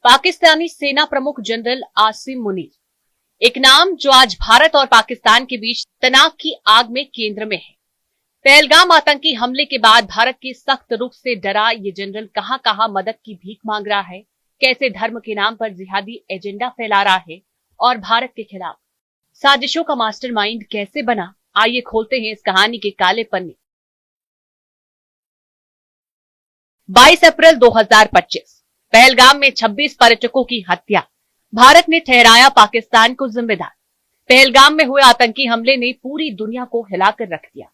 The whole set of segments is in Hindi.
पाकिस्तानी सेना प्रमुख जनरल आसिम मुनीर, एक नाम जो आज भारत और पाकिस्तान के बीच तनाव की आग में केंद्र में है। पहलगाम आतंकी हमले के बाद भारत के सख्त रुख से डरा ये जनरल कहां कहां मदद की भीख मांग रहा है, कैसे धर्म के नाम पर जिहादी एजेंडा फैला रहा है और भारत के खिलाफ साजिशों का मास्टरमाइंड कैसे बना, आइए खोलते हैं इस कहानी के काले पन्ने। 22 अप्रैल 2025 पहलगाम में 26 पर्यटकों की हत्या, भारत ने ठहराया पाकिस्तान को जिम्मेदार। पहलगाम में हुए आतंकी हमले ने पूरी दुनिया को हिलाकर रख दिया।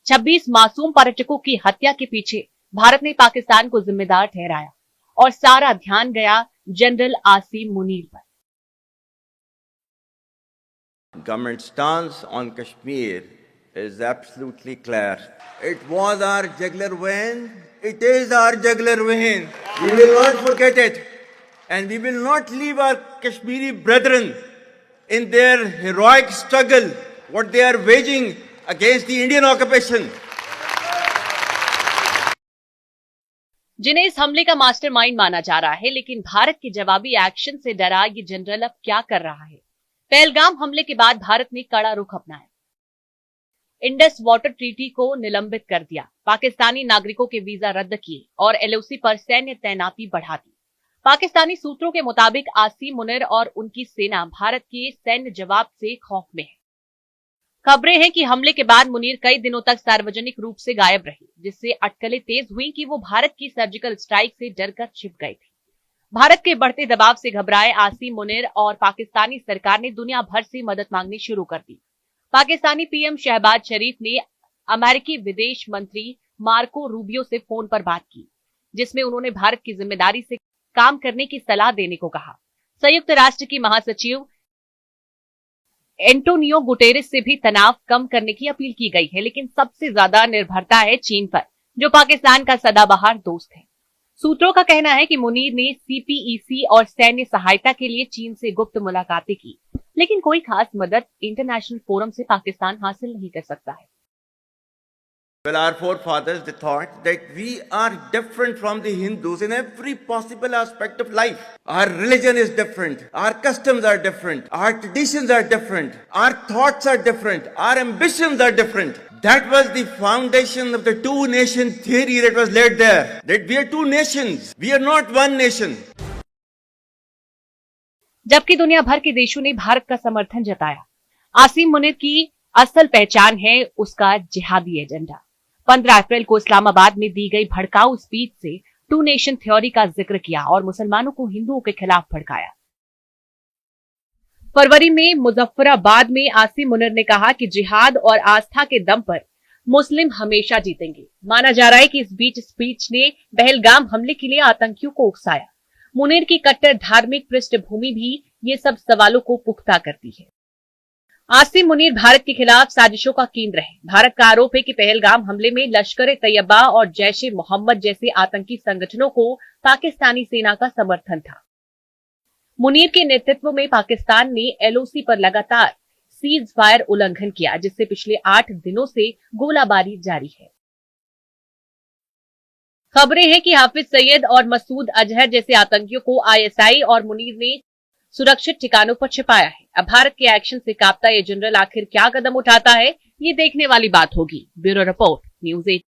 26 मासूम पर्यटकों की हत्या के पीछे भारत ने पाकिस्तान को जिम्मेदार ठहराया और सारा ध्यान गया जनरल आसिम मुनीर पर। Government stance on Kashmir is absolutely clear. It was our jugular vein. It is our jugular vein. We will not forget it, and we will not leave our Kashmiri brethren in their heroic struggle, what they are waging against the Indian occupation. जिन्हें इस हमले का मास्टरमाइंड माना जा रहा है, लेकिन भारत के जवाबी एक्शन से डरा ये जनरल अब क्या कर रहा है? पहलगाम हमले के बाद भारत ने कड़ा रुख अपनाया, इंडस वाटर ट्रीटी को निलंबित कर दिया, पाकिस्तानी नागरिकों के वीजा रद्द किए और एलओसी पर सैन्य तैनाती बढ़ा दी। पाकिस्तानी सूत्रों के मुताबिक आसिम मुनीर और उनकी सेना भारत के सैन्य जवाब से खौफ में है। खबरें हैं कि हमले के बाद मुनीर कई दिनों तक सार्वजनिक रूप से गायब रहे, जिससे अटकलें तेज हुई कि वो भारत की सर्जिकल स्ट्राइक से डरकर छिप गए थे। भारत के बढ़ते दबाव से घबराए आसिम मुनीर और पाकिस्तानी सरकार ने दुनिया भर से मदद मांगनी शुरू कर दी। पाकिस्तानी पीएम शहबाज शरीफ ने अमेरिकी विदेश मंत्री मार्को रूबियो से फोन पर बात की, जिसमें उन्होंने भारत की जिम्मेदारी से काम करने की सलाह देने को कहा। संयुक्त राष्ट्र की महासचिव एंटोनियो गुटेरेस से भी तनाव कम करने की अपील की गई है, लेकिन सबसे ज्यादा निर्भरता है चीन पर, जो पाकिस्तान का सदाबहार दोस्त है। सूत्रों का कहना है कि मुनीर ने सीपीईसी और सैन्य सहायता के लिए चीन से गुप्त मुलाकातें की, लेकिन कोई खास मदद इंटरनेशनल फोरम से पाकिस्तान हासिल नहीं कर सकता है। Well, our forefathers, they thought that we are different from the Hindus in every possible aspect of life. Our religion is different, our customs are different, our traditions are different, our thoughts are different, our ambitions are different. That was the foundation of the two-nation theory that was laid there. That we are two nations, we are not one nation. जबकि दुनिया भर के देशों ने भारत का समर्थन जताया। आसिम मुनीर की असल पहचान है उसका जिहादी एजेंडा। 15 अप्रैल को इस्लामाबाद में दी गई भड़काऊ स्पीच से टू नेशन थ्योरी का जिक्र किया और मुसलमानों को हिंदुओं के खिलाफ भड़काया। फरवरी में मुजफ्फराबाद में आसिम मुनीर ने कहा कि जिहाद और आस्था के दम पर मुस्लिम हमेशा जीतेंगे। माना जा रहा है कि इस बीच स्पीच ने पहलगाम हमले के लिए आतंकियों को उकसाया। मुनीर की कट्टर धार्मिक पृष्ठभूमि भी ये सब सवालों को पुख्ता करती है। आसिम मुनीर भारत के खिलाफ साजिशों का केंद्र है। भारत का आरोप है कि पहलगाम हमले में लश्कर-ए-तैयबा और जैश-ए-मोहम्मद जैसे आतंकी संगठनों को पाकिस्तानी सेना का समर्थन था। मुनीर के नेतृत्व में पाकिस्तान ने एलओसी पर लगातार सीज फायर उल्लंघन किया, जिससे पिछले 8 दिनों से गोलाबारी जारी है। खबरें हैं कि हाफिज सईद और मसूद अजहर जैसे आतंकियों को आईएसआई और मुनीर ने सुरक्षित ठिकानों पर छिपाया है। अब भारत के एक्शन से कांपता ये जनरल आखिर क्या कदम उठाता है, ये देखने वाली बात होगी। Bureau report, news 8।